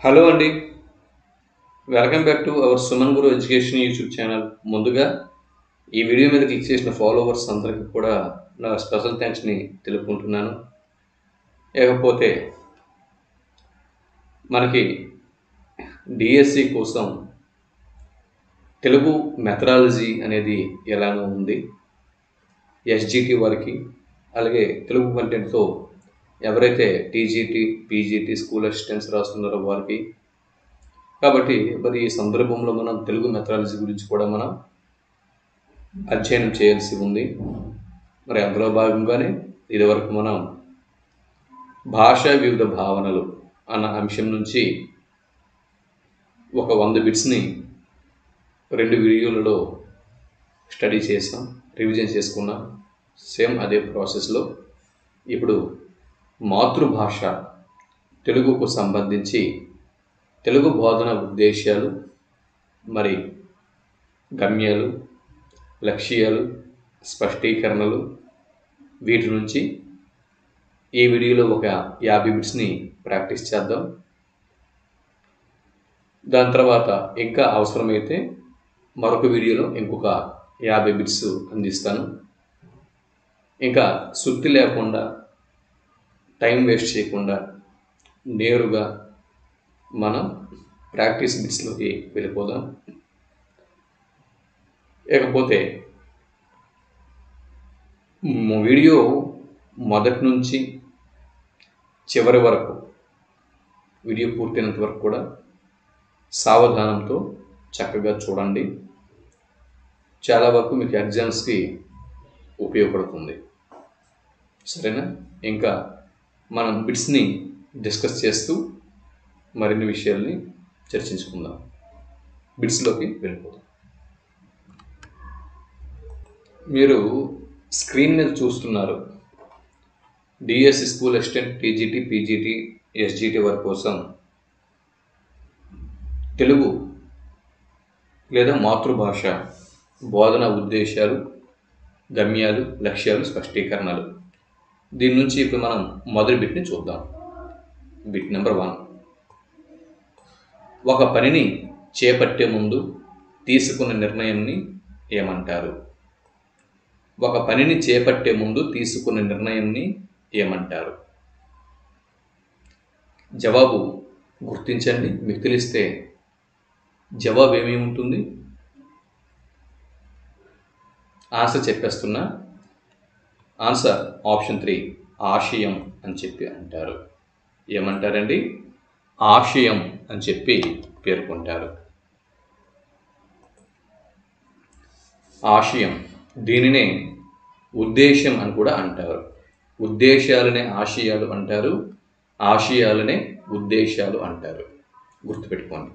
Hello అండి. Welcome back to our Suman Guru education YouTube channel. ముందుగా ఈ వీడియో మీద క్లిక్ చేసిన ఫాలోవర్స్ అందరికీ కూడా నా స్పెషల్ థ్యాంక్స్ని తెలుపుకుంటున్నాను. ఇకపోతే మనకి డిఎస్సి కోసం తెలుగు మెథడాలజీ అనేది ఎలాగో ఉంది. ఎస్జిటి వారికి అలాగే తెలుగు కంటెంట్తో ఎవరైతే టీజీటీ పీజీటీ స్కూల్ అసిస్టెంట్స్ రాస్తున్నారో వారికి కాబట్టి మరి ఈ సందర్భంలో మనం తెలుగు మెథడాలజీ గురించి కూడా మనం అధ్యయనం చేయాల్సి ఉంది. మరి అందులో భాగంగానే ఇదివరకు మనం భాష వివిధ భావనలు అన్న అంశం నుంచి ఒక 100 బిట్స్ని 2 వీడియోలలో స్టడీ చేసాం, రివిజన్ చేసుకున్నాం. సేమ్ అదే ప్రాసెస్లో ఇప్పుడు మాతృభాష తెలుగుకు సంబంధించి తెలుగు బోధన ఉద్దేశాలు, మరి గమ్యాలు, లక్ష్యాలు, స్పష్టీకరణలు, వీటి నుంచి ఈ వీడియోలో ఒక 50 బిట్స్ని ప్రాక్టీస్ చేద్దాం. దాని తర్వాత ఇంకా అవసరమైతే మరొక వీడియోలో ఇంకొక 50 బిట్స్ అందిస్తాను. ఇంకా సుత్తి లేకుండా టైం వేస్ట్ చేయకుండా నేరుగా మనం ప్రాక్టీస్ బిట్స్లోకి వెళ్ళిపోదాం. ఇకపోతే వీడియో మొదటి నుంచి చివరి వరకు వీడియో పూర్తయినంత వరకు కూడా సావధానంతో చక్కగా చూడండి. చాలా వరకు మీకు ఎగ్జామ్స్కి ఉపయోగపడుతుంది. సరేనా? ఇంకా మనం బిట్స్ని డిస్కస్ చేస్తూ మరిన్ని విషయాల్ని చర్చించుకుందాం. బిట్స్లోకి వెళ్ళిపోదాం. మీరు స్క్రీన్ మీద చూస్తున్నారు DSC school assistant TGT PGT SGT వారి కోసం తెలుగు లేదా మాతృభాష బోధన ఉద్దేశాలు, గమ్యాలు, లక్ష్యాలు, స్పష్టీకరణలు. దీని నుంచి ఇప్పుడు మనం మొదటి బిట్ని చూద్దాం. Bit number 1. ఒక పనిని చేపట్టే ముందు తీసుకున్న నిర్ణయాన్ని ఏమంటారు? ఒక పనిని చేపట్టే ముందు తీసుకున్న నిర్ణయాన్ని ఏమంటారు? జవాబు గుర్తించండి. మీకు తెలిస్తే జవాబు ఏమేమి ఉంటుంది? ఆన్సర్ చెప్పేస్తున్నా. ఆన్సర్ ఆప్షన్ 3 ఆశయం అని చెప్పి అంటారు. ఏమంటారండి? ఆశయం అని చెప్పి పేర్కొంటారు. ఆశయం, దీనినే ఉద్దేశం అని కూడా అంటారు. ఉద్దేశాలనే ఆశయాలు అంటారు, ఆశయాలనే ఉద్దేశాలు అంటారు. గుర్తుపెట్టుకోండి.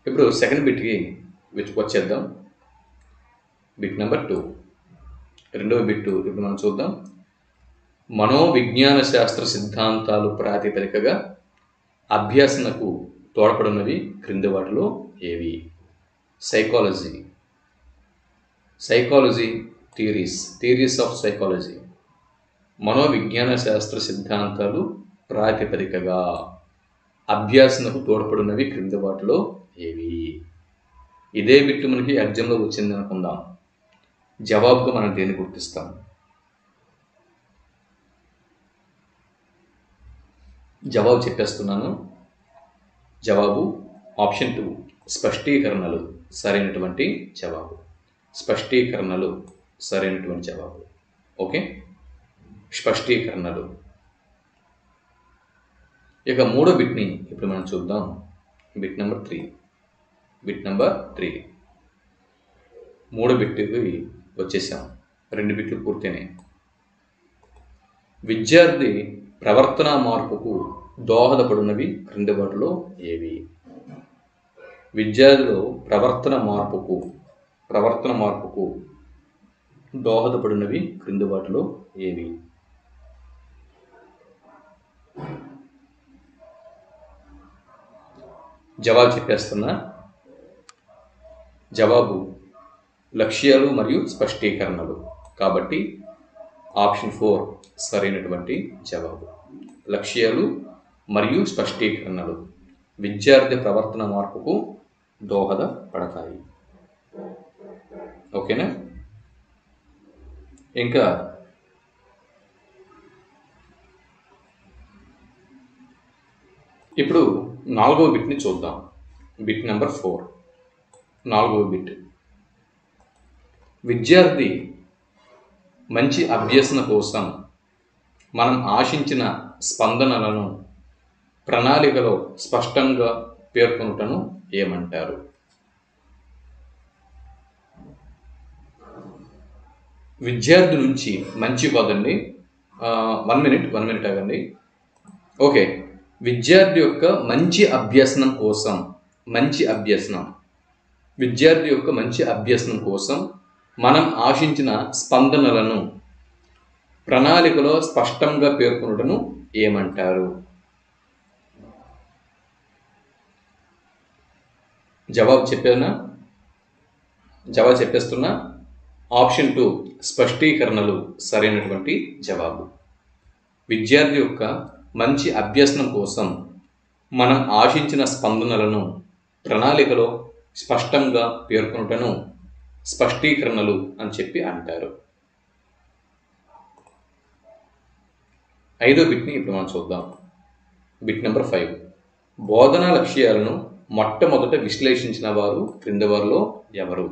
ఇప్పుడు సెకండ్ బిట్కి వచ్చేద్దాం. Bit number 2. రెండవ బిట్టు ఇప్పుడు మనం చూద్దాం. మనోవిజ్ఞాన శాస్త్ర సిద్ధాంతాలు ప్రాతిపదికగా అభ్యాసనకు తోడ్పడినవి క్రింది వాటిలో ఏవి? Psychology theories of psychology. మనోవిజ్ఞాన శాస్త్ర సిద్ధాంతాలు ప్రాతిపదికగా అభ్యాసనకు తోడ్పడినవి క్రింది వాటిలో ఏవి? ఇదే బిట్టు మనకి ఎగ్జామ్లో వచ్చింది అనుకుందాం. జవాబుగా మనం దేన్ని గుర్తిస్తాం? జవాబు చెప్పేస్తున్నాను. జవాబు ఆప్షన్ 2 స్పష్టీకరణలు సరైనటువంటి జవాబు. స్పష్టీకరణలు సరైనటువంటి జవాబు. ఓకే, స్పష్టీకరణలు. ఇక మూడో బిట్ని ఇప్పుడు మనం చూద్దాం. Bit number 3. మూడో బిట్కి వచ్చేసాం. 2 బిట్లు పూర్తయినాయి. విద్యార్థి ప్రవర్తన మార్పుకు దోహదపడినవి క్రింది వాటిలో ఏవి? విద్యార్థిలో ప్రవర్తన మార్పుకు దోహదపడినవి క్రింది వాటిలో ఏవి? జవాబు చెప్పేస్తున్నా. జవాబు లక్ష్యాలు మరియు స్పష్టీకరణలు. కాబట్టి ఆప్షన్ 4 సరైనటువంటి జవాబు. లక్ష్యాలు మరియు స్పష్టీకరణలు విద్యార్థి ప్రవర్తన మార్పుకు దోహదపడతాయి. ఓకేనా? ఇంకా ఇప్పుడు 4వ బిట్ని చూద్దాం. బిట్ నెంబర్ 4, 4వ బిట్. విద్యార్థి మంచి అభ్యసన కోసం మనం ఆశించిన స్పందనలను ప్రణాళికలో స్పష్టంగా పేర్కొనుటను ఏమంటారు? విద్యార్థి నుంచి మంచి కాదండి, 1 మినిట్ ఆగండి. ఓకే, విద్యార్థి యొక్క మంచి అభ్యసనం కోసం, విద్యార్థి యొక్క మంచి అభ్యసనం కోసం మనం ఆశించిన స్పందనలను ప్రణాళికలో స్పష్టంగా పేర్కొనుటను ఏమంటారు? జవాబు చెప్పేస్తున్నా. ఆప్షన్ 2 స్పష్టీకరణలు సరైనటువంటి జవాబు. విద్యార్థి యొక్క మంచి అభ్యసనం కోసం మనం ఆశించిన స్పందనలను ప్రణాళికలో స్పష్టంగా పేర్కొనుటను స్పష్టీకరణలు అని చెప్పి అంటారు. 5వ బిట్ని ఇప్పుడు మనం చూద్దాం. Bit number 5. బోధనా లక్ష్యాలను మొట్టమొదట విశ్లేషించిన వారు క్రింది వారిలో ఎవరు?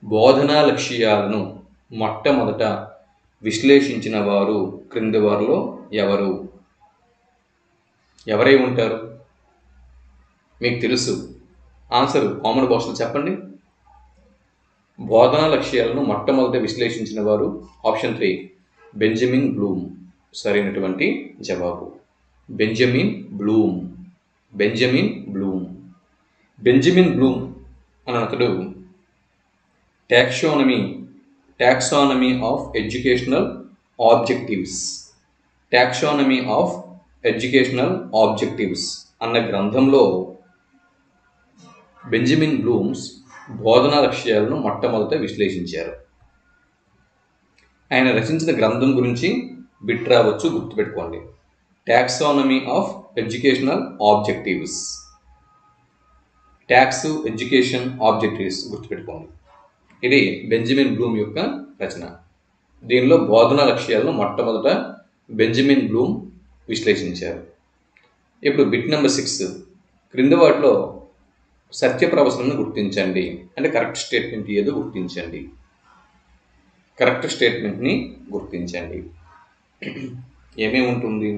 బోధనా లక్ష్యాలను మొట్టమొదట విశ్లేషించిన వారు క్రింది వారిలో ఎవరు? ఎవరై ఉంటారు? మీకు తెలుసు, ఆన్సర్ కామన్ బాక్స్లో చెప్పండి. బోధనా లక్ష్యాలను మొట్టమొదట విశ్లేషించిన వారు ఆప్షన్ 3 బెంజమిన్ బ్లూమ్. సరైనటువంటి జవాబు బెంజమిన్ బ్లూమ్. బెంజమిన్ బ్లూమ్ అని అతడు టాక్సానమీ ఆఫ్ ఎడ్యుకేషనల్ ఆబ్జెక్టివ్స్ అన్న గ్రంథంలో బెంజమిన్ బ్లూమ్స్ బోధనా లక్ష్యాలను మొట్టమొదట విశ్లేషించారు. ఆయన రచించిన గ్రంథం గురించి బిట్ రావచ్చు, గుర్తుపెట్టుకోండి. టాక్సానమీ ఆఫ్ ఎడ్యుకేషనల్ ఆబ్జెక్టివ్స్, గుర్తుపెట్టుకోండి. ఇది బెంజమిన్ బ్లూమ్ యొక్క రచన. దీనిలో బోధనా లక్ష్యాలను మొట్టమొదట బెంజమిన్ బ్లూమ్ విశ్లేషించారు. ఇప్పుడు బిట్ నెంబర్ 6. క్రింది వాటిలో సత్య ప్రవచనను గుర్తించండి. అంటే కరెక్ట్ స్టేట్మెంట్ ఏదో గుర్తించండి. ఏమేమి ఉంటుంది?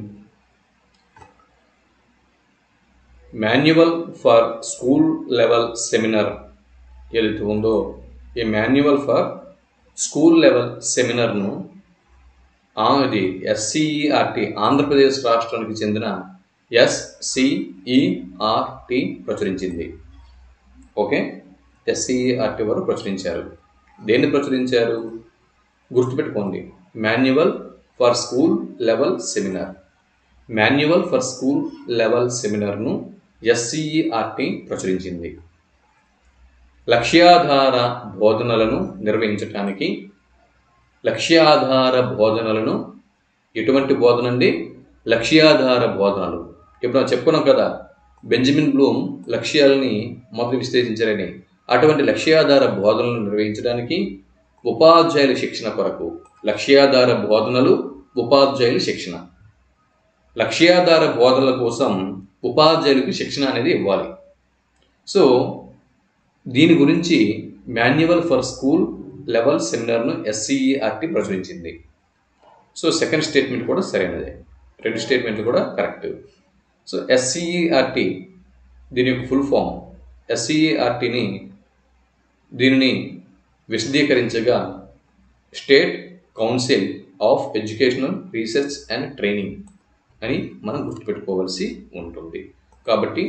Manual for school level seminar ఏదైతే ఉందో, ఈ మాన్యువల్ ఫర్ స్కూల్ లెవెల్ సెమినార్ను ఇది SCERT ఆంధ్రప్రదేశ్ రాష్ట్రానికి చెందిన SCERT ప్రచురించింది. ఓకే, SCERT వారు ప్రచురించారు. దేన్ని ప్రచురించారు? గుర్తుపెట్టుకోండి, మాన్యువల్ ఫర్ స్కూల్ లెవెల్ సెమినార్ను SCERT ప్రచురించింది. లక్ష్యాధార బోధనలను నిర్వహించడానికి, ఎటువంటి బోధన అండి? లక్ష్యాధార బోధనలు. ఇప్పుడు మనం చెప్పుకున్నాం కదా, బెంజమిన్ బ్లూమ్ లక్ష్యాలని మొదట విశ్లేషించారని. అటువంటి లక్ష్యాధార బోధనలను నిర్వహించడానికి ఉపాధ్యాయుల శిక్షణ కొరకు, లక్ష్యాధార బోధనలు, ఉపాధ్యాయుల శిక్షణ. లక్ష్యాధార బోధనల కోసం ఉపాధ్యాయులకు శిక్షణ అనేది ఇవ్వాలి. సో దీని గురించి మాన్యువల్ ఫర్ స్కూల్ లెవెల్ సెమినార్ను SCERT ప్రచురించింది. సో సెకండ్ స్టేట్మెంట్ కూడా సరైనదే, 2 స్టేట్మెంట్లు కూడా కరెక్ట్. సో SCERT దీని యొక్క ఫుల్ ఫామ్. SCERTని దీనిని విశదీకరించగా state council of educational research and training అని మనం గుర్తుపెట్టుకోవాల్సి ఉంటుంది. కాబట్టి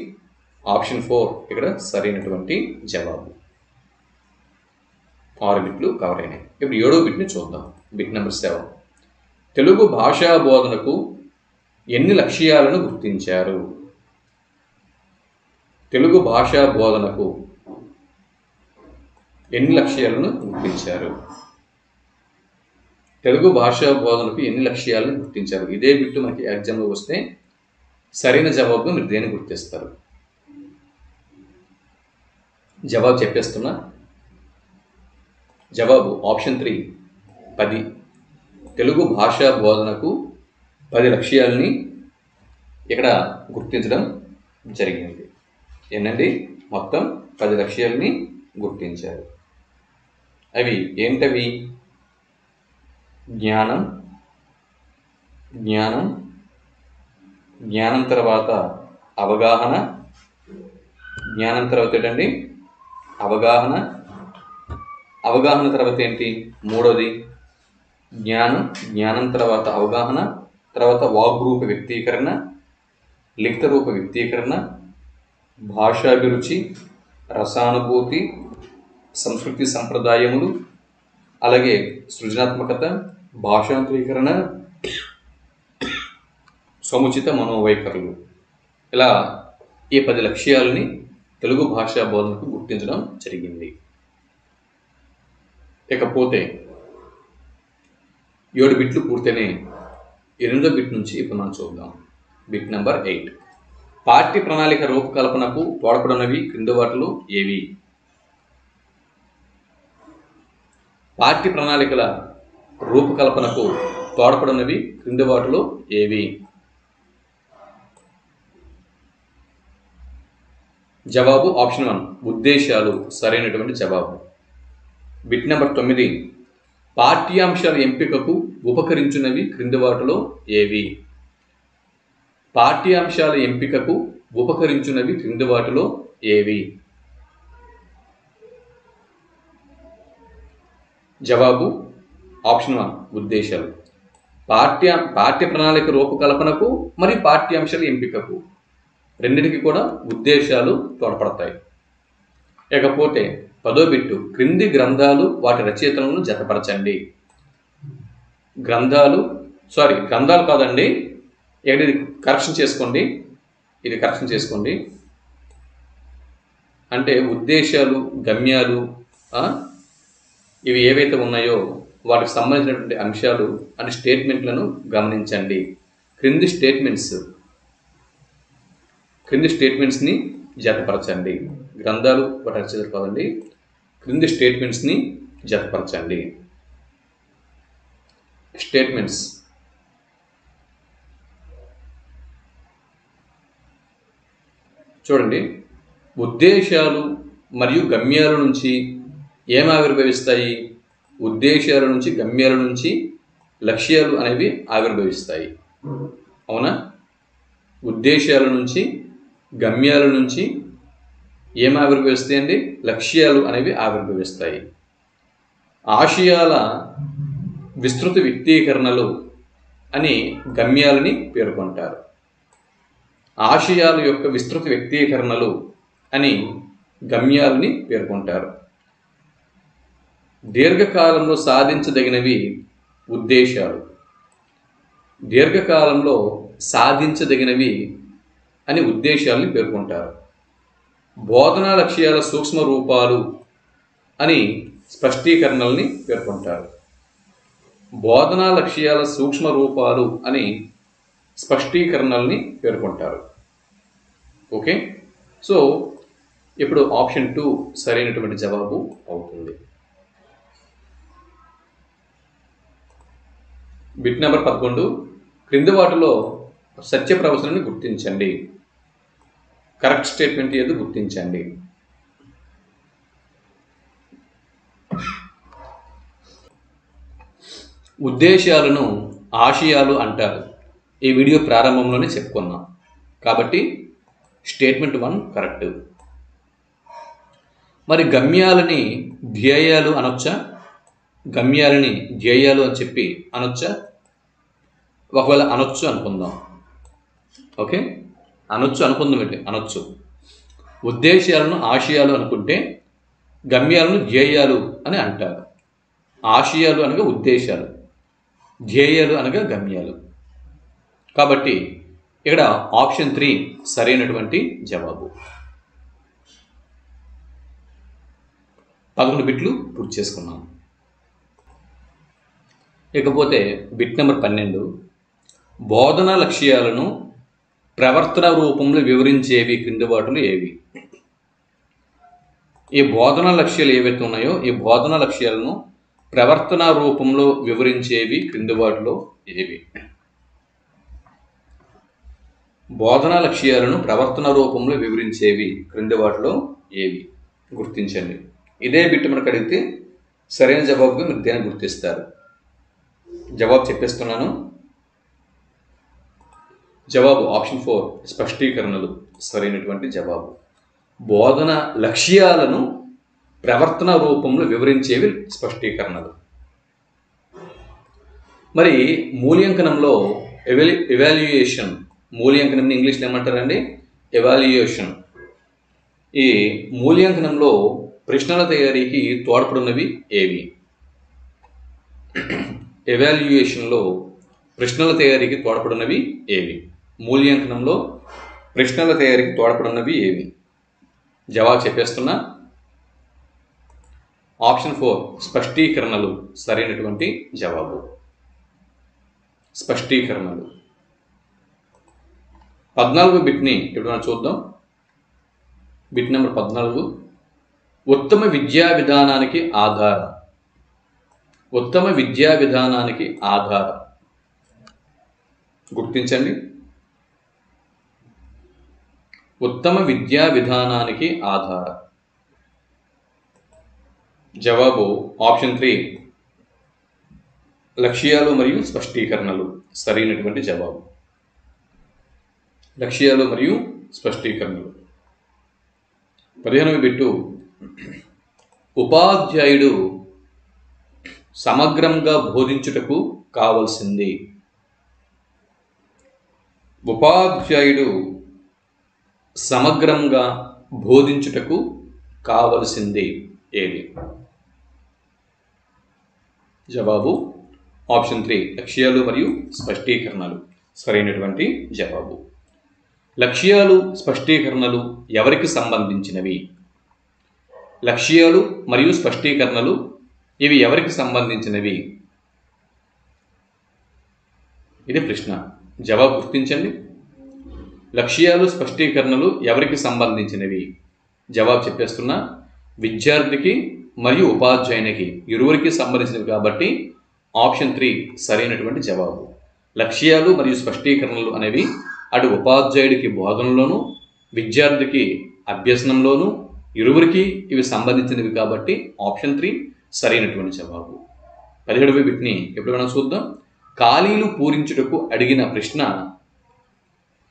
ఆప్షన్ 4 ఇక్కడ సరైనటువంటి జవాబు. 6 బిట్లు కవర్ అయినాయి. ఇప్పుడు 7వ బిట్ని చూద్దాం. Bit number 7. తెలుగు భాషా బోధనకు ఎన్ని లక్ష్యాలను గుర్తించారు? తెలుగు భాషా బోధనకు ఎన్ని లక్ష్యాలను గుర్తించారు? తెలుగు భాషా బోధనకు ఎన్ని లక్ష్యాలను గుర్తించారు? ఇదే బిట్టు మనకి ఎగ్జామ్లో వస్తే సరైన జవాబుగా మీరు దేన్ని గుర్తిస్తారు? జవాబు చెప్పేస్తున్నా. జవాబు ఆప్షన్ 3 10. తెలుగు భాషా బోధనకు 10 లక్ష్యాలని ఇక్కడ గుర్తించడం జరిగింది. ఏంటండి? మొత్తం 10 లక్ష్యాలని గుర్తించారు. అవి ఏంటవి? జ్ఞానం, జ్ఞానం, జ్ఞానం తర్వాత అవగాహన, జ్ఞానం తర్వాత ఏంటండి? అవగాహన, అవగాహన తర్వాత ఏంటి? మూడోది జ్ఞానం, జ్ఞానం తర్వాత అవగాహన, తర్వాత వాగ్రూప వ్యక్తీకరణ, లిఖిత రూప వ్యక్తీకరణ, భాషాభిరుచి, రసానుభూతి, సంస్కృతి సంప్రదాయములు, అలాగే సృజనాత్మకత, భాషాంతరీకరణ, సముచిత మనోవైఖరులు. ఇలా ఈ 10 లక్ష్యాలని తెలుగు భాషా బోధనకు గుర్తించడం జరిగింది. ఇకపోతే 7 బిట్లు పూర్తయినాయి. 8వ బిట్ నుంచి ఇప్పుడు మనం చూద్దాం. Bit number 8. పాఠ్య ప్రణాళిక రూపకల్పనకు తోడ్పడనవి క్రింది వాటిలో ఏవి? పాఠ్య ప్రణాళికల రూపకల్పనకు తోడ్పడనవి క్రింది వాటిలో ఏవి? జవాబు ఆప్షన్ 1 ఉద్దేశాలు సరైనటువంటి జవాబు. Bit number 9. పాఠ్యాంశాల ఎంపికకు ఉపకరించినవి క్రింది వాటిలో ఏవి? పాఠ్యాంశాల ఎంపికకు ఉపకరించినవి క్రింది వాటిలో ఏవి? జవాబు ఆప్షన్ 1 ఉద్దేశాలు. పాఠ్య ప్రణాళిక రూపకల్పనకు మరియు పాఠ్యాంశాల ఎంపికకు రెండింటికి కూడా ఉద్దేశాలు తోడ్పడతాయి. ఇకపోతే 10వ బిట్టు. క్రింది గ్రంథాలు వాటి రచయితలను జతపరచండి. గ్రంథాలు కాదండి, ఇది కరెక్షన్ చేసుకోండి. ఇది కరెక్షన్ చేసుకోండి. అంటే ఉద్దేశాలు, గమ్యాలు ఇవి ఏవైతే ఉన్నాయో వాటికి సంబంధించినటువంటి అంశాలు అంటే స్టేట్మెంట్లను గమనించండి. క్రింది స్టేట్మెంట్స్ని జతపరచండి. గ్రంథాలు వాటి రచయితలు కాదండి, క్రింది స్టేట్మెంట్స్ని జతపరచండి. స్టేట్మెంట్స్ చూడండి. ఉద్దేశాలు మరియు గమ్యాల నుంచి ఏం ఆవిర్భవిస్తాయి? ఉద్దేశాల నుంచి, గమ్యాల నుంచి లక్ష్యాలు అనేవి ఆవిర్భవిస్తాయి. అవునా? ఉద్దేశాల నుంచి, గమ్యాల నుంచి ఏం ఆవిర్భవిస్తాయి అండి? లక్ష్యాలు అనేవి ఆవిర్భవిస్తాయి. ఆశయాల విస్తృత వ్యక్తీకరణలు అని గమ్యాలని పేర్కొంటారు. ఆశయాల యొక్క విస్తృత వ్యక్తీకరణలు అని గమ్యాలని పేర్కొంటారు. దీర్ఘకాలంలో సాధించదగినవి ఉద్దేశాలు. దీర్ఘకాలంలో సాధించదగినవి అని ఉద్దేశాలని పేర్కొంటారు. బోధనా లక్ష్యాల సూక్ష్మ రూపాలు అని స్పష్టీకరణల్ని పేర్కొంటారు. బోధనా లక్ష్యాల సూక్ష్మ రూపాలు అని స్పష్టీకరణల్ని పేర్కొంటారు. ఓకే, సో ఇప్పుడు ఆప్షన్ 2 సరైనటువంటి జవాబు అవుతుంది. Bit number 11. క్రింది వాటిలో సత్య ప్రవచనాన్ని గుర్తించండి. కరెక్ట్ స్టేట్మెంట్ ఏదో గుర్తించండి. ఉద్దేశాలను ఆశయాలు అంటారు. ఈ వీడియో ప్రారంభంలోనే చెప్పుకున్నాం కాబట్టి స్టేట్మెంట్ 1 కరెక్ట్. మరి గమ్యాలని ధ్యేయాలు అనొచ్చా? గమ్యాలని ధ్యేయాలు అని చెప్పి అనొచ్చా? ఒకవేళ అనొచ్చు అనుకుందాం. ఓకే, అనొచ్చు అనుకుందాం. ఏంటి అనొచ్చు? ఉద్దేశాలను ఆశయాలు అనుకుంటే గమ్యాలను ధ్యేయాలు అని అంటారు. ఆశయాలు అనగా ఉద్దేశాలు, ధ్యేయాలు అనగా గమ్యాలు. కాబట్టి ఇక్కడ ఆప్షన్ 3 సరైనటువంటి జవాబు. 11 బిట్లు పూర్తి చేసుకున్నాం. ఇకపోతే బిట్ నెంబర్ 12. బోధనా లక్ష్యాలను ప్రవర్తన రూపంలో వివరించేవి క్రింది వాటిలో ఏవి? ఈ బోధనా లక్ష్యాలు ఏవైతే ఉన్నాయో ఈ బోధనా లక్ష్యాలను ప్రవర్తన రూపంలో వివరించేవి క్రింది వాటిలో ఏవి? బోధనా లక్ష్యాలను ప్రవర్తన రూపంలో వివరించేవి క్రింది వాటిలో ఏవి? గుర్తించండి. ఇదే బిట్ మనకు అడిగితే సరైన జవాబుగా మీరు దేన్ని గుర్తిస్తారు? జవాబు చెప్పేస్తున్నాను. జవాబు ఆప్షన్ 4 స్పష్టీకరణలు సరైనటువంటి జవాబు. బోధన లక్ష్యాలను ప్రవర్తన రూపంలో వివరించేవి స్పష్టీకరణలు. మరి మూల్యాంకనంలో ఎవాల్యుయేషన్, మూల్యాంకనం ఇంగ్లీష్లో ఏమంటారండి? ఎవాల్యుయేషన్. ఈ మూల్యాంకనంలో ప్రశ్నల తయారీకి తోడ్పడినవి ఏవి? ఎవాల్యుయేషన్లో ప్రశ్నల తయారీకి తోడ్పడినవి ఏవి? మూల్యాంకనంలో ప్రశ్నల తయారీకి తోడ్పడినవి ఏవి? జవాబు చెప్పేస్తున్నా. ఆప్షన్ 4 స్పష్టీకరణలు సరైనటువంటి జవాబు. స్పష్టీకరణలు. 14వ బిట్ని ఇప్పుడు మనం చూద్దాం. Bit number 14. ఉత్తమ విద్యా విధానానికి ఆధారం. ఉత్తమ విద్యా విధానానికి ఆధారం. గుర్తించండి. ఉత్తమ విద్యా విధానానికి ఆధారం. జవాబు ఆప్షన్ 3 లక్ష్యాలు మరియు స్పష్టీకరణలు సరైనటువంటి జవాబు. లక్ష్యాలు మరియు స్పష్టీకరణలు. 15వ బిట్టు. ఉపాధ్యాయుడు సమగ్రంగా బోధించుటకు కావలసింది. ఉపాధ్యాయుడు సమగ్రంగా బోధించుటకు కావలసింది ఏది? జవాబు ఆప్షన్ 3 లక్ష్యాలు మరియు స్పష్టీకరణలు సరైనటువంటి జవాబు. లక్ష్యాలు స్పష్టీకరణలు ఎవరికి సంబంధించినవి? లక్ష్యాలు మరియు స్పష్టీకరణలు ఇవి ఎవరికి సంబంధించినవి? ఇది ప్రశ్న. జవాబు గుర్తించండి. లక్ష్యాలు స్పష్టీకరణలు ఎవరికి సంబంధించినవి? జవాబు చెప్పేస్తున్నా. విద్యార్థికి మరియు ఉపాధ్యాయునికి ఇరువురికి సంబంధించినవి కాబట్టి ఆప్షన్ 3 సరైనటువంటి జవాబు. లక్ష్యాలు మరియు స్పష్టీకరణలు అనేవి అటు ఉపాధ్యాయుడికి బోధనలోను విద్యార్థికి అభ్యసనంలోను ఇరువురికి ఇవి సంబంధించినవి కాబట్టి ఆప్షన్ 3 సరైనటువంటి జవాబు. 17వ బిట్ని ఎప్పుడు మనం చూద్దాం. ఖాళీలు పూరించుటకు అడిగిన ప్రశ్న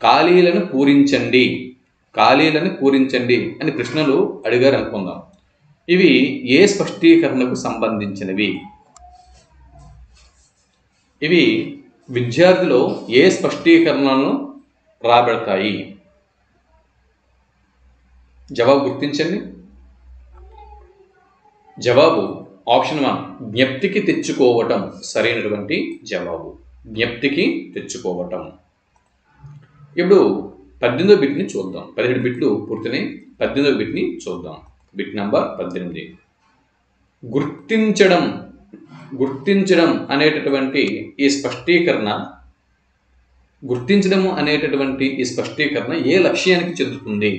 ఖాళీలను పూరించండి, ఖాళీలను పూరించండి అని ప్రశ్నలు అడిగారు అనుకుందాం. ఇవి ఏ స్పష్టీకరణకు సంబంధించినవి? ఇవి విద్యార్థిలో ఏ స్పష్టీకరణలను రాబడతాయి? జవాబు గుర్తించండి. జవాబు ఆప్షన్ 1 జ్ఞప్తికి తెచ్చుకోవటం సరైనటువంటి జవాబు. జ్ఞప్తికి తెచ్చుకోవటం. ఇప్పుడు 18వ బిట్ని చూద్దాం. 17 బిట్లు పూర్తినాయి. 18వ బిట్ని చూద్దాం. Bit number 18. గుర్తించడం అనేటటువంటి ఈ స్పష్టీకరణ, గుర్తించడం అనేటటువంటి ఈ స్పష్టీకరణ ఏ లక్ష్యానికి చెందుతుంది?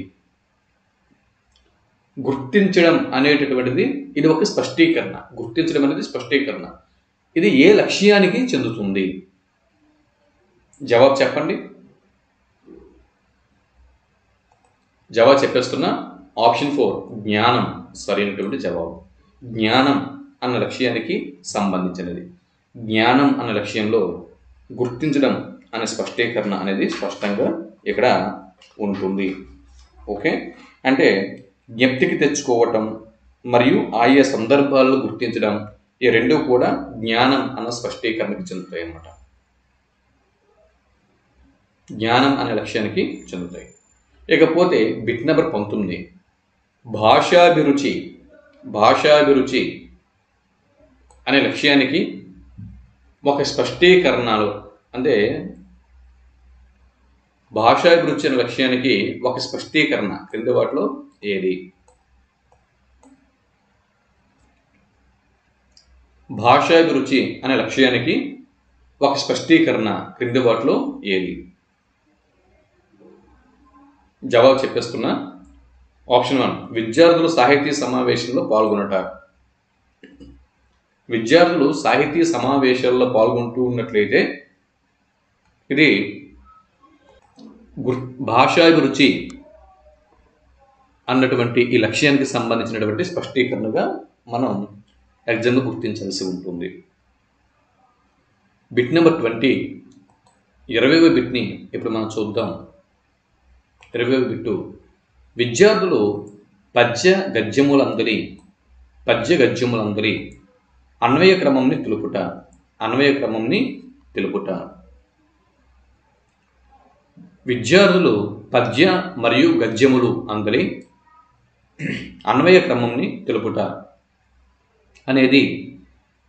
గుర్తించడం అనేటటువంటిది ఇది ఒక స్పష్టీకరణ. గుర్తించడం అనేది స్పష్టీకరణ. ఇది ఏ లక్ష్యానికి చెందుతుంది? జవాబు చెప్పండి. జవాబు చెప్పేస్తున్నా. ఆప్షన్ 4 జ్ఞానం సరైనటువంటి జవాబు. జ్ఞానం అన్న లక్ష్యానికి సంబంధించినది. జ్ఞానం అన్న లక్ష్యంలో గుర్తించడం అనే స్పష్టీకరణ అనేది స్పష్టంగా ఇక్కడ ఉంటుంది. ఓకే, అంటే జ్ఞప్తికి తెచ్చుకోవటం మరియు ఆయా సందర్భాల్లో గుర్తించడం ఈ రెండు కూడా జ్ఞానం అన్న స్పష్టీకరణకి చెందుతాయి అన్నమాట. జ్ఞానం అనే లక్ష్యానికి చెందుతాయి. ఇకపోతే బిట్ నెంబర్ 19 భాషాభిరుచి అనే లక్ష్యానికి ఒక స్పష్టీకరణలో, అంటే భాషాభిరుచి అనే లక్ష్యానికి ఒక స్పష్టీకరణ క్రింది వాటిలో ఏది? భాషాభిరుచి అనే లక్ష్యానికి ఒక స్పష్టీకరణ క్రింది వాటిలో ఏది? జవాబు చెప్పేస్తున్నా. ఆప్షన్ 1 విద్యార్థులు సాహితీ సమావేశంలో పాల్గొనట. విద్యార్థులు సాహితీ సమావేశాల్లో పాల్గొంటూ ఉన్నట్లయితే ఇది భాషాభిరుచి అన్నటువంటి ఈ లక్ష్యానికి సంబంధించినటువంటి స్పష్టీకరణగా మనం ఎగ్జామ్లో గుర్తించాల్సి ఉంటుంది. బిట్ నెంబర్ 20 20వ బిట్ని ఇప్పుడు మనం చూద్దాం. 20వ బిట్టు విద్యార్థులు పద్య గద్యములందరి అన్వయ క్రమంని తెలుపుట. విద్యార్థులు పద్య మరియు గద్యములు అందరి అన్వయ క్రమంని తెలుపుట అనేది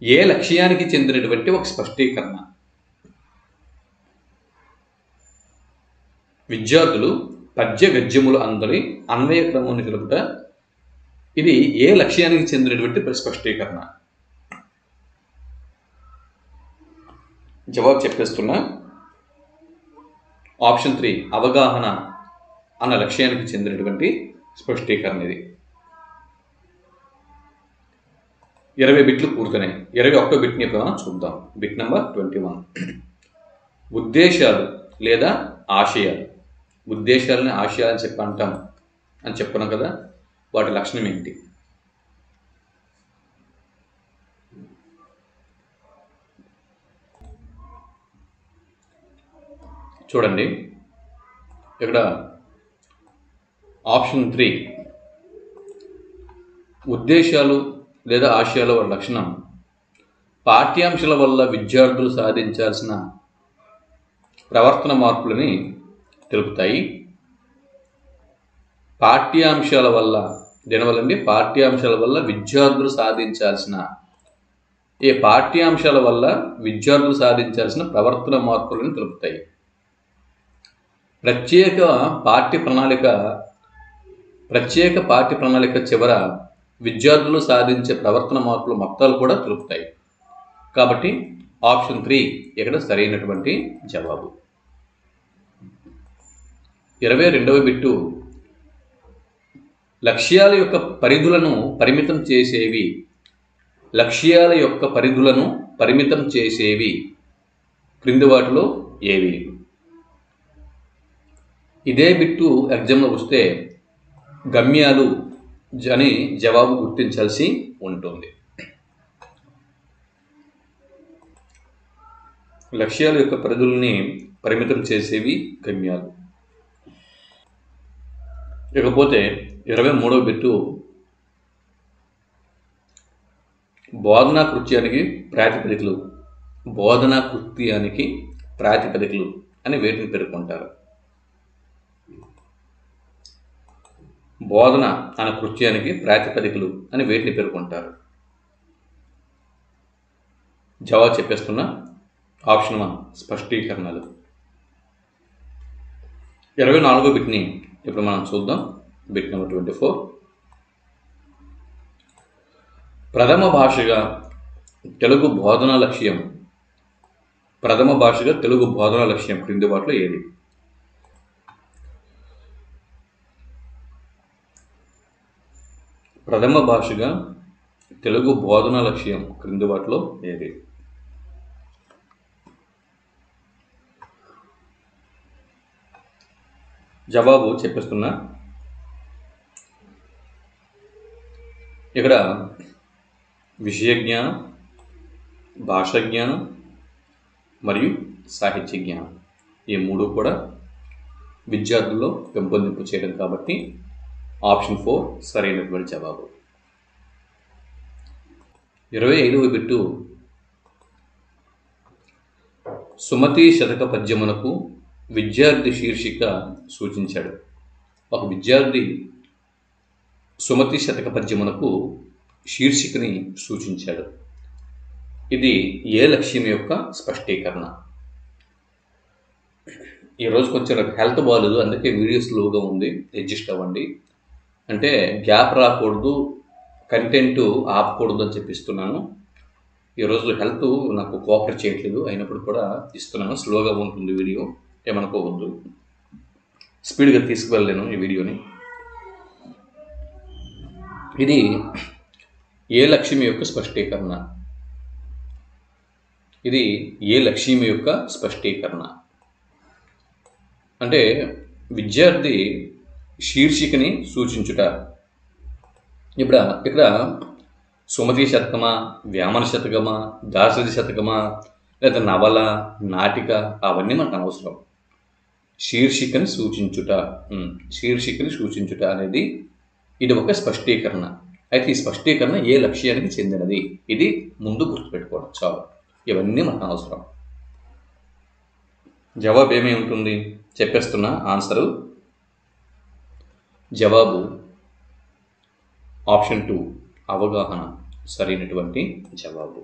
ఏ లక్ష్యానికి చెందినటువంటి ఒక స్పష్టీకరణ? విద్యార్థులు పద్య గద్యములు అందరి అన్వయ క్రమాన్ని తెలుపుట ఇది ఏ లక్ష్యానికి చెందినటువంటి స్పష్టీకరణ? జవాబు చెప్పేస్తున్నా. ఆప్షన్ 3 అవగాహన అన్న లక్ష్యానికి చెందినటువంటి స్పష్టీకరణ ఇది. 20 బిట్లు పూర్తయినాయి. 21వ బిట్ని ఇప్పుడు మనం చూద్దాం. బిట్ నెంబర్ 21 ఉద్దేశాలు లేదా ఆశయాలు. ఉద్దేశాలని ఆశయాలని అంటాం అని చెప్పుకున్నాం కదా, వాటి లక్షణం ఏంటి? చూడండి, ఇక్కడ ఆప్షన్ 3 ఉద్దేశాలు లేదా ఆశయాల వాటి లక్షణం పాఠ్యాంశాల వల్ల విద్యార్థులు సాధించాల్సిన ప్రవర్తన మార్పులని తెలుపుతాయి. పాఠ్యాంశాల వల్ల విద్యార్థులు సాధించాల్సిన ప్రవర్తన మార్పులను తెలుపుతాయి. ప్రత్యేక పాఠ్య ప్రణాళిక చివర విద్యార్థులు సాధించే ప్రవర్తన మార్పుల మొత్తాలు కూడా తెలుపుతాయి. కాబట్టి ఆప్షన్ 3 ఇక్కడ సరైనటువంటి జవాబు. 22వ బిట్టు లక్ష్యాల యొక్క పరిధులను పరిమితం చేసేవి క్రింది వాటిలో ఏవి? ఇదే బిట్టు ఎగ్జామ్లో వస్తే గమ్యాలు అని జవాబు గుర్తించాల్సి ఉంటుంది. లక్ష్యాల యొక్క పరిధుల్ని పరిమితం చేసేవి గమ్యాలు. ఇకపోతే 23వ బిట్టు బోధనా కృత్యానికి ప్రాతిపదికలు అని వేటిని పేర్కొంటారు? బోధన అనే కృత్యానికి ప్రాతిపదికలు అని వేటిని పేర్కొంటారు? జవాబు చెప్పేస్తున్నా. ఆప్షన్ 1 స్పష్టీకరణలు. 24వ బిట్ని ఇప్పుడు మనం చూద్దాం. బిట్ నెంబర్ 24 ప్రథమ భాషగా తెలుగు బోధనా లక్ష్యం క్రింది వాటిలో ఏది? ప్రథమ భాషగా తెలుగు బోధనా లక్ష్యం క్రింది వాటిలో ఏది? జవాబు చెప్పేస్తున్నా. ఇక్కడ విషయ జ్ఞానం, భాష జ్ఞానం మరియు సాహిత్య జ్ఞానం ఈ 3 కూడా విద్యార్థుల్లో పెంపొందింపు చేయడం కాబట్టి ఆప్షన్ 4 సరైనటువంటి జవాబు. 25వ బిట్టు సుమతి శతక పద్యమునకు విద్యార్థి శీర్షిక సూచించాడు. ఒక విద్యార్థి సుమతి శతక పద్యమునకు శీర్షికని సూచించాడు. ఇది ఏ లక్ష్యం యొక్క స్పష్టీకరణ? ఈరోజు కొంచెం నాకు హెల్త్ బాగాలేదు, అందుకే వీడియో స్లోగా ఉంది, అడ్జస్ట్ అవ్వండి. అంటే గ్యాప్ రాకూడదు, కంటెంట్ ఆపకూడదు అని చెప్పిస్తున్నాను. ఈరోజు హెల్త్ నాకు కోఆపరేట్ చేయట్లేదు, అయినప్పుడు కూడా ఇస్తున్నాను. స్లోగా ఉంటుంది వీడియో, ఏమనుకోవద్దు. స్పీడ్గా తీసుకువెళ్ళలేను ఈ వీడియోని. ఇది ఏ లక్ష్యం యొక్క స్పష్టీకరణ. ఇది ఏ లక్ష్యం యొక్క స్పష్టీకరణ అంటే విద్యార్థి శీర్షికని సూచించుట. ఇక్కడ సుమతి శతకమా, వేమన శతకమా, దాశరథి శతకమా, లేదా నవల, నాటిక అవన్నీ మనకు అనవసరం. శీర్షికని సూచించుట, శీర్షికని సూచించుట అనేది ఇది ఒక స్పష్టీకరణ. అయితే ఈ స్పష్టీకరణ ఏ లక్ష్యానికి చెందినది, ఇది ముందు గుర్తుపెట్టుకోవడం చాలు. ఇవన్నీ మనకు అవసరం. జవాబు ఏమై ఉంటుంది చెప్పేస్తున్నా. ఆన్సరు జవాబు ఆప్షన్ 2 అవగాహన సరైనటువంటి జవాబు.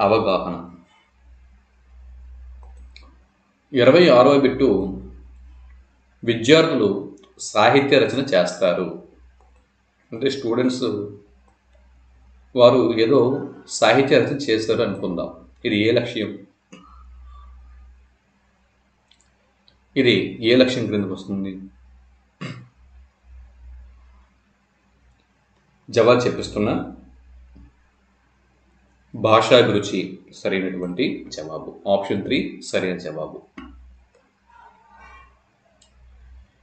అవగాహన. 26వ బిట్టు విద్యార్థులు సాహిత్య రచన చేస్తారు. అంటే స్టూడెంట్స్ వారు ఏదో సాహిత్య రచన చేస్తారు అనుకుందాం. ఇది ఏ లక్ష్యం? ఇది ఏ లక్ష్యం క్రిందకు వస్తుంది? జవాబు చెప్పిస్తున్నా. భాషాభిరుచి సరైనటువంటి జవాబు. ఆప్షన్ 3 సరైన జవాబు.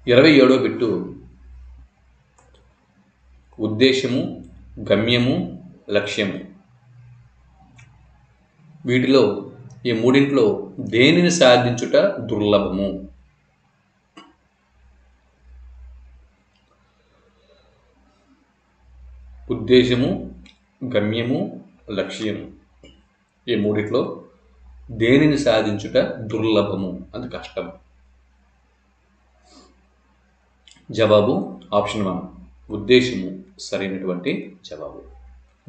27వ బిట్టు ఉద్దేశము, గమ్యము, లక్ష్యము. వీటిలో ఈ మూడింట్లో దేనిని సాధించుట దుర్లభము? ఉద్దేశము, గమ్యము, లక్ష్యము. ఈ మూడిట్లో దేనిని సాధించుట దుర్లభము, అది కష్టం. జవాబు ఆప్షన్ 1 ఉద్దేశము సరైనటువంటి జవాబు.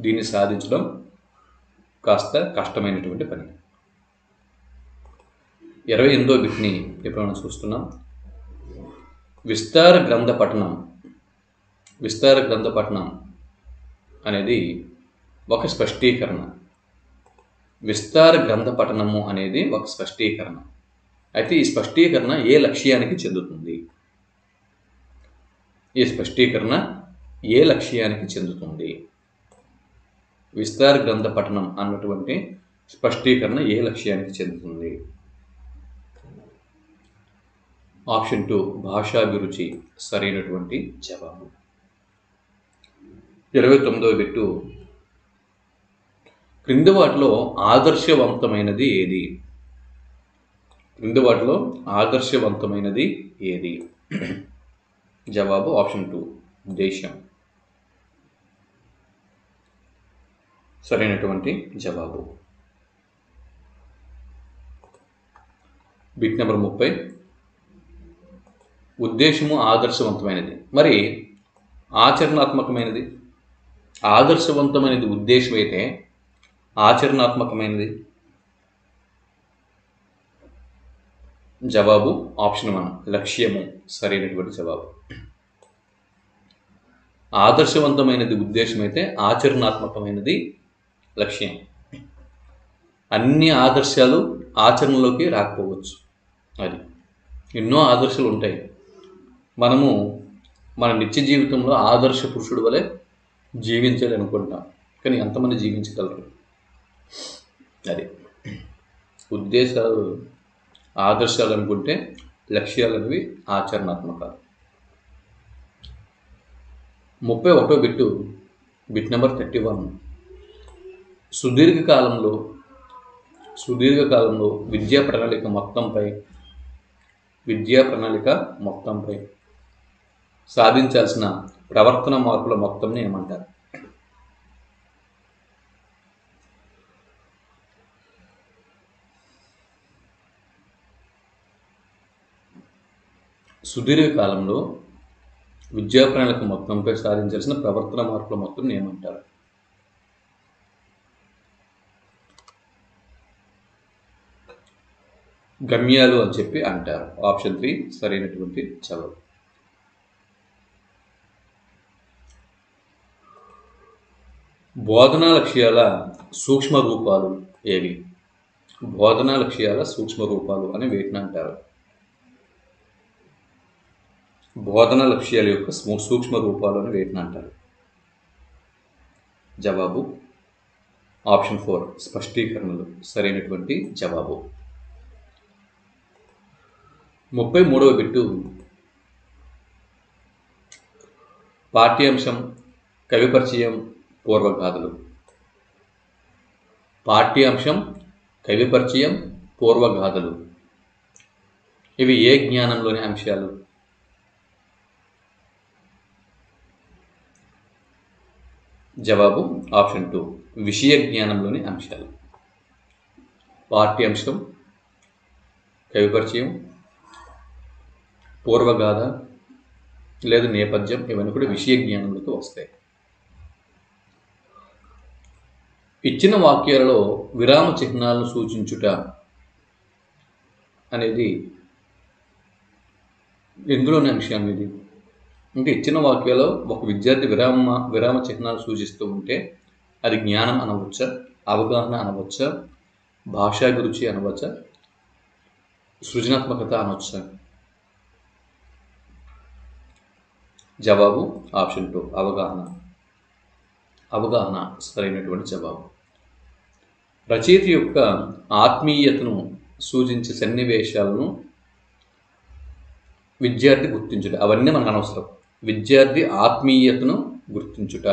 దీన్ని సాధించడం కాస్త కష్టమైనటువంటి పని. 28వ బిట్ని ఇప్పుడు మనం చూస్తున్నాం. విస్తార గ్రంథ పఠనం. విస్తార గ్రంథ పఠనం అనేది ఒక స్పష్టీకరణ. విస్తార గ్రంథ పఠనము అనేది ఒక స్పష్టీకరణ. అయితే ఈ స్పష్టీకరణ ఏ లక్ష్యానికి చెందుతుంది? ఈ స్పష్టీకరణ ఏ లక్ష్యానికి చెందుతుంది? విస్తార గ్రంథ పఠనం అన్నటువంటి స్పష్టీకరణ ఏ లక్ష్యానికి చెందుతుంది? ఆప్షన్ 2 భాషాభిరుచి సరైనటువంటి జవాబు. 29వ బిట్టు క్రింది వాటిలో ఆదర్శవంతమైనది ఏది? క్రింది వాటిలో ఆదర్శవంతమైనది ఏది? జవాబు ఆప్షన్ 2 దేశం సరైనటువంటి జవాబు. బిట్ నెంబర్ 30 ఉద్దేశము ఆదర్శవంతమైనది, మరి ఆచరణాత్మకమైనది. ఆదర్శవంతమైనది ఉద్దేశం అయితే ఆచరణాత్మకమైనది జవాబు ఆప్షన్ 1 లక్ష్యము సరైనటువంటి జవాబు. ఆదర్శవంతమైనది ఉద్దేశం అయితే ఆచరణాత్మకమైనది లక్ష్యం. అన్ని ఆదర్శాలు ఆచరణలోకి రాకపోవచ్చు. అది ఎన్నో ఆదర్శాలు ఉంటాయి. మనము మన నిత్య జీవితంలో ఆదర్శ పురుషుడు వలె జీవించాలి అనుకుంటాం, కానీ ఎంతమంది జీవించగలరు? అది ఉద్దేశాలు ఆదర్శాలు అనుకుంటే లక్ష్యాలు అనేవి ఆచరణాత్మకాలు. 31వ బిట్టు బిట్ నెంబర్ 31 సుదీర్ఘకాలంలో విద్యా ప్రణాళిక మొత్తంపై సాధించాల్సిన ప్రవర్తన మార్పుల మొత్తంని ఏమంటారు? సుదీర్ఘకాలంలో విద్యా ప్రణాళిక మొత్తంపై సాధించాల్సిన ప్రవర్తన మార్పుల మొత్తం ఏమంటారు? గమ్యాలు అని చెప్పి అంటారు. ఆప్షన్ 3 సరైనటువంటి జవాబు. బోధనా లక్ష్యాల సూక్ష్మ రూపాలు ఏవి? బోధనా లక్ష్యాల సూక్ష్మ రూపాలు అని వీటిని అంటారు. బోధన లక్ష్యాల యొక్క సూక్ష్మ రూపాలను వేటిని అంటారు? జవాబు ఆప్షన్ 4 స్పష్టీకరణలు సరైనటువంటి జవాబు. 33వ బిట్టు పాఠ్యాంశం, కవి పరిచయం, పూర్వగాథలు. పాఠ్యాంశం, కవి పరిచయం, పూర్వగాథలు ఇవి ఏ జ్ఞానంలోని అంశాలు? జవాబు ఆప్షన్ 2 విషయ జ్ఞానంలోని అంశాలు. పాఠ్యాంశం, కవి పరిచయం, పూర్వగాథ లేదా నేపథ్యం ఇవన్నీ కూడా విషయ జ్ఞానంలోకి వస్తాయి. ఇచ్చిన వాక్యాలలో విరామ చిహ్నాలను సూచించుట అనేది ఎందులోని అంశం ఇది? అంటే ఇచ్చిన వాక్యాల్లో ఒక విద్యార్థి విరామ చిహ్నాలు సూచిస్తూ ఉంటే అది జ్ఞానం అనవచ్చా, అవగాహన అనవచ్చా, భాషాభిరుచి అనవచ్చా, సృజనాత్మకత అనవచ్చా? జవాబు ఆప్షన్ 2 అవగాహన. అవగాహన సరైనటువంటి జవాబు. రచయిత యొక్క ఆత్మీయతను సూచించే సన్నివేశాలను విద్యార్థి గుర్తించుట. అవన్నీ మనకు అనవసరం. విద్యార్థి ఆత్మీయతను గుర్తించుట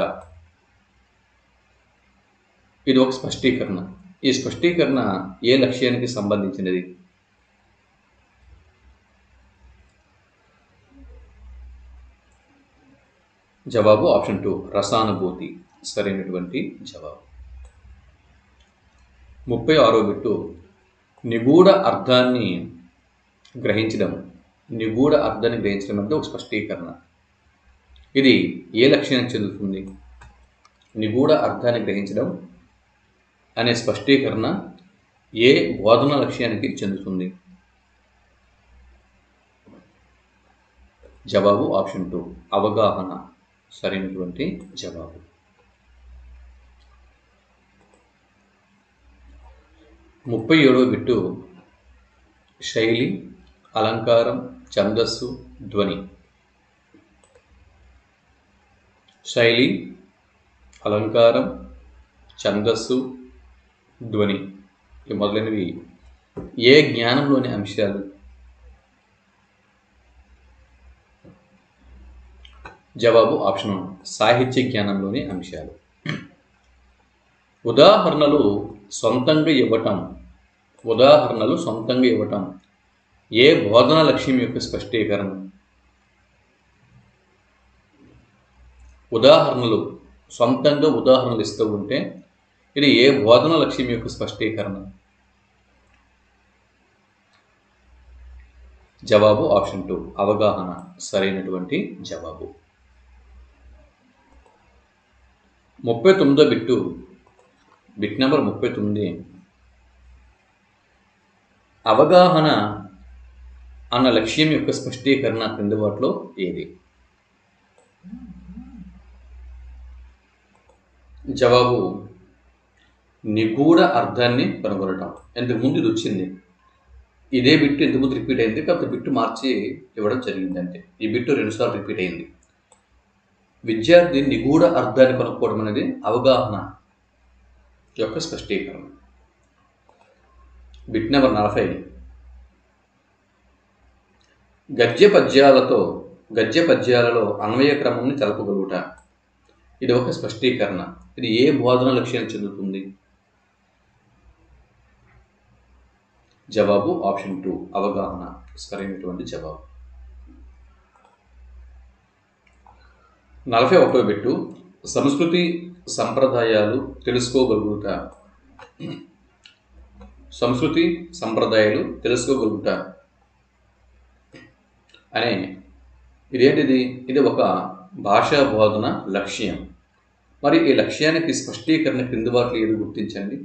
ఇది ఒక స్పష్టీకరణ. ఈ స్పష్టీకరణ ఏ లక్ష్యానికి సంబంధించినది? జవాబు ఆప్షన్ 2 రసానుభూతి సరైనటువంటి జవాబు. 36వ బిట్టు నిగూఢ అర్థాన్ని గ్రహించడం. నిగూఢ అర్థాన్ని గ్రహించడం అంటే ఒక స్పష్టీకరణ. ఇది ఏ లక్ష్యానికి చెందుతుంది? నిగూఢ అర్థాన్ని గ్రహించడం అనే స్పష్టీకరణ ఏ బోధన లక్ష్యానికి చెందుతుంది? జవాబు ఆప్షన్ 2 అవగాహన సరైనటువంటి జవాబు. 37వ బిట్టు శైలి, అలంకారం, ఛందస్సు, ధ్వని. శైలి, అలంకారం, ఛందస్సు, ధ్వని ఈ మొదలైనవి ఏ జ్ఞానంలోని అంశాలు? జవాబు ఆప్షన్ 1 సాహిత్య జ్ఞానంలోని అంశాలు. ఉదాహరణలు సొంతంగా ఇవ్వటం. ఉదాహరణలు సొంతంగా ఇవ్వటం ఏ బోధన లక్ష్యం యొక్క స్పష్టీకరణ? ఉదాహరణలు సొంతంగా ఉదాహరణలు ఇస్తూ ఉంటే ఇది ఏ బోధన లక్ష్యం యొక్క స్పష్టీకరణ? జవాబు ఆప్షన్ 2 అవగాహన సరైనటువంటి జవాబు. 39వ బిట్టు బిట్ నెంబర్ 39 అవగాహన అన్న లక్ష్యం యొక్క స్పష్టీకరణ క్రింది వాటిలో ఏది? జవాబు నిగూఢ అర్థాన్ని కనుగొనటం. ఇంతకుముందు ఇది వచ్చింది, ఇదే బిట్టు ఇంతకుముందు రిపీట్ అయింది, కాకపోతే బిట్టు మార్చి ఇవ్వడం జరిగింది అంతే. ఈ బిట్టు 2 సార్లు రిపీట్ అయింది. విద్యార్థి నిగూఢ అర్థాన్ని కనుక్కోవడం అనేది అవగాహన యొక్క స్పష్టీకరణ. బిట్ నెంబర్ 40 గద్య పద్యాలలో అన్వయ క్రమంని తెలపగలుగుట. ఇది ఒక స్పష్టీకరణ. ఇది ఏ బోధన లక్ష్యానికి చెందుతుంది? జవాబు ఆప్షన్ 2 అవగాహన సరైనటువంటి జవాబు. 41వ బిట్టు సంస్కృతి సంప్రదాయాలు తెలుసుకోగలుగుట. సంస్కృతి సంప్రదాయాలు తెలుసుకోగలుగుట అనే ఇదేంటిది? ఇది ఒక భాషా బోధన లక్ష్యం. మరి ఈ లక్ష్యానికి స్పష్టీకరణ క్రింది వాటిలో ఏది గుర్తించండి?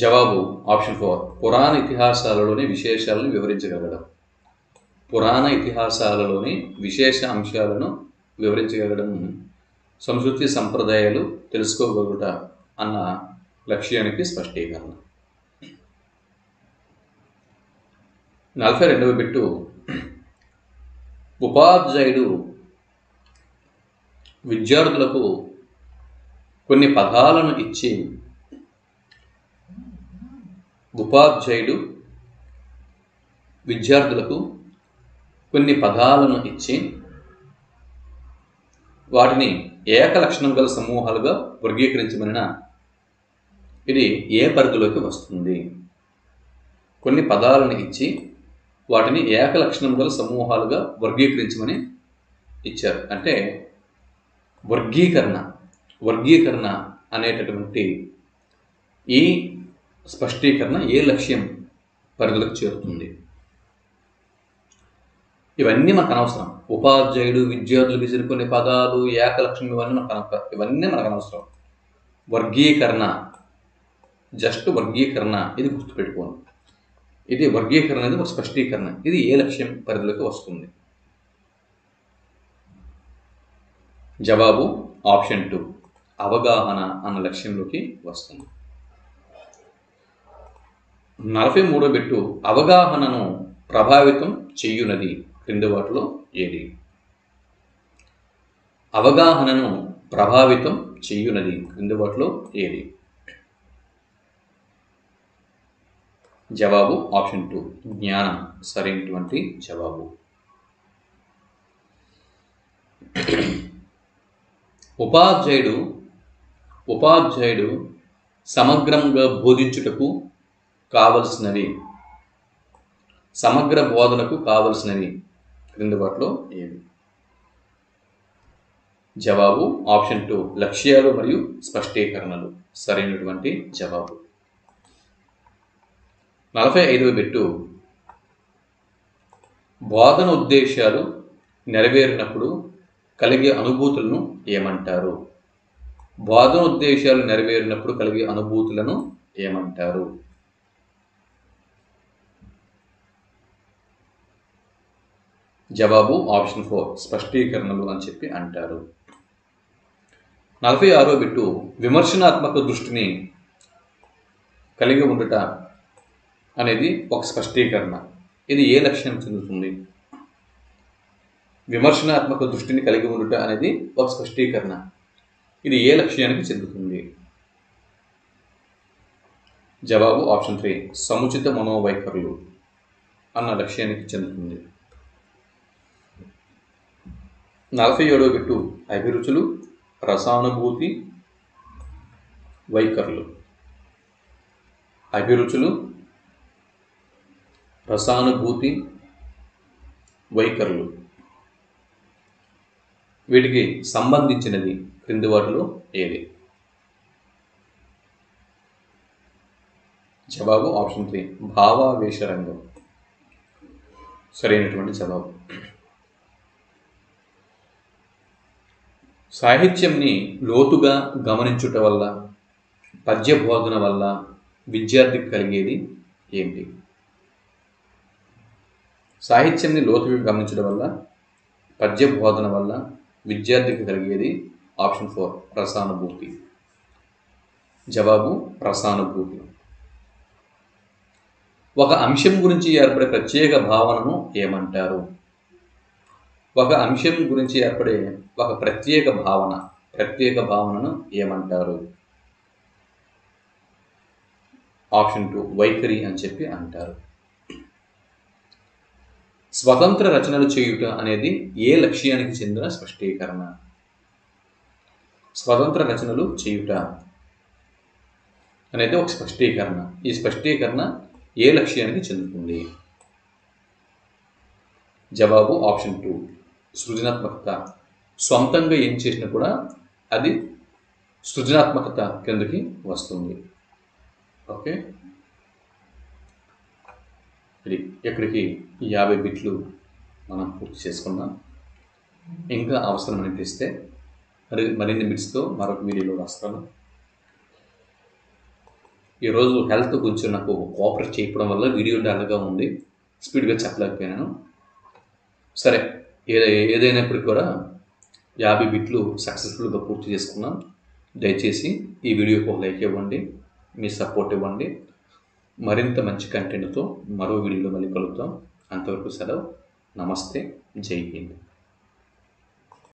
జవాబు ఆప్షన్ 4 పురాణ ఇతిహాసాలలోని విశేషాలను వివరించగలగడం. పురాణ ఇతిహాసాలలోని విశేష అంశాలను వివరించగలగడం సంస్కృతి సంప్రదాయాలు తెలుసుకోగలుగుట అన్న లక్ష్యానికి స్పష్టీకరణ. 42వ బిట్టు, ఉపాధ్యాయుడు విద్యార్థులకు కొన్ని పదాలను ఇచ్చి వాటిని ఏకలక్షణం గల సమూహాలుగా వర్గీకరించమనిన ఇది ఏ పరిధిలోకి వస్తుంది? కొన్ని పదాలను ఇచ్చి వాటిని ఏకలక్షణం గల సమూహాలుగా వర్గీకరించమని ఇచ్చారు. అంటే వర్గీకరణ అనేటటువంటి ఈ స్పష్టీకరణ ఏ లక్ష్యం పరిధిలోకి చేరుతుంది? ఇవన్నీ మనకు అనవసరం. ఉపాధ్యాయుడు విద్యార్థులు విసిరి కొన్ని పదాలు, ఏకలక్షణం, ఇవన్నీ మనకు అనవసరం. వర్గీకరణ ఇది గుర్తుపెట్టుకోండి. ఇది వర్గీకరణ అనేది ఒక స్పష్టీకరణ. ఇది ఏ లక్ష్యం పరిధిలోకి వస్తుంది? జవాబు ఆప్షన్ 2, అవగాహన అన్న లక్ష్యంలోకి వస్తుంది. 43వ బిట్టు, అవగాహనను ప్రభావితం చెయ్యునది క్రింది వాటిలో ఏది? అవగాహనను ప్రభావితం చెయ్యునది క్రింది వాటిలో ఏది? జవాబు ఆప్షన్ 2, జ్ఞానం సరైనటువంటి జవాబు. ఉపాధ్యాయుడు సమగ్రంగా బోధించుటకు కావలసినవి, సమగ్ర బోధనకు కావలసినవి క్రింది వాటిలో ఏవి? జవాబు ఆప్షన్ 2, లక్ష్యాలు మరియు స్పష్టీకరణలు సరైనటువంటి జవాబు. 45వ బిట్టు, బోధన ఉద్దేశాలు నెరవేరినప్పుడు కలిగే అనుభూతులను ఏమంటారు? బోధన ఉద్దేశాలు నెరవేరినప్పుడు కలిగే అనుభూతులను ఏమంటారు? జవాబు ఆప్షన్ 4, స్పష్టీకరణలు అని చెప్పి అంటారు. 46వ బిట్టు, విమర్శనాత్మక దృష్టిని కలిగి ఉండుట అనేది ఒక స్పష్టీకరణ. ఇది ఏ లక్ష్యం చెందుతుంది? విమర్శనాత్మక దృష్టిని కలిగి ఉండుట అనేది ఒక స్పష్టీకరణ. ఇది ఏ లక్ష్యానికి చెందుతుంది? జవాబు ఆప్షన్ 3, సముచిత మనోవైఖరులు అన్న లక్ష్యానికి చెందుతుంది. 47వ బిట్టు, అభిరుచులు, రసానుభూతి, వైఖరులు. అభిరుచులు, రసానుభూతి, వైఖరులు వీటికి సంబంధించినది క్రింది వాటిలో ఏది? జవాబు ఆప్షన్ 3, భావావేశ రంగం సరైనటువంటి జవాబు. సాహిత్యంని లోతుగా గమనించుట వల్ల, పద్య బోధన వల్ల విద్యార్థికి కలిగేది ఏంటి? సాహిత్యంని లోతుగా గమనించడం వల్ల, పద్య బోధన వల్ల విద్యార్థికి కలిగేది ఆప్షన్ 4, రసానుభూతి. జవాబు రసానుభూతి. ఒక అంశం గురించి ఏర్పడే ప్రత్యేక భావనను ఏమంటారు? ఒక అంశం గురించి ఏర్పడే ఒక ప్రత్యేక భావనను ఏమంటారు? ఆప్షన్ 2, వైఖరి అని చెప్పి అంటారు. స్వతంత్ర రచనలు చేయుట అనేది ఏ లక్ష్యానికి చెందిన స్పష్టీకరణ? స్వతంత్ర రచనలు చేయుట అనేది ఒక స్పష్టీకరణ. ఈ స్పష్టీకరణ ఏ లక్ష్యానికి చెందుతుంది? జవాబు ఆప్షన్ 2, సృజనాత్మకత. సొంతంగా ఏం చేసినా కూడా అది సృజనాత్మకత కిందకి వస్తుంది. ఓకే, ఇది ఇక్కడికి 50 బిట్లు మనం పూర్తి చేసుకున్నాం. ఇంకా అవసరం అనిపిస్తే మరిన్ని బిట్స్తో మరొక వీడియోలో వస్తాను. ఈరోజు హెల్త్ కొంచెం నాకు కోఆపరేట్ చేయడం వల్ల వీడియో డల్గా ఉంది, స్పీడ్గా చెప్పలేకపోయాను. సరే, ఏదైనప్పటికీ కూడా 50 బిట్లు సక్సెస్ఫుల్గా పూర్తి చేసుకున్నాం. దయచేసి ఈ వీడియోకి ఒక లైక్ ఇవ్వండి, మీ సపోర్ట్ ఇవ్వండి. మరింత మంచి కంటెంట్తో మరో వీడియోలో మళ్ళీ కలుద్దాం. అంతవరకు సెలవు. నమస్తే. జై హింద్.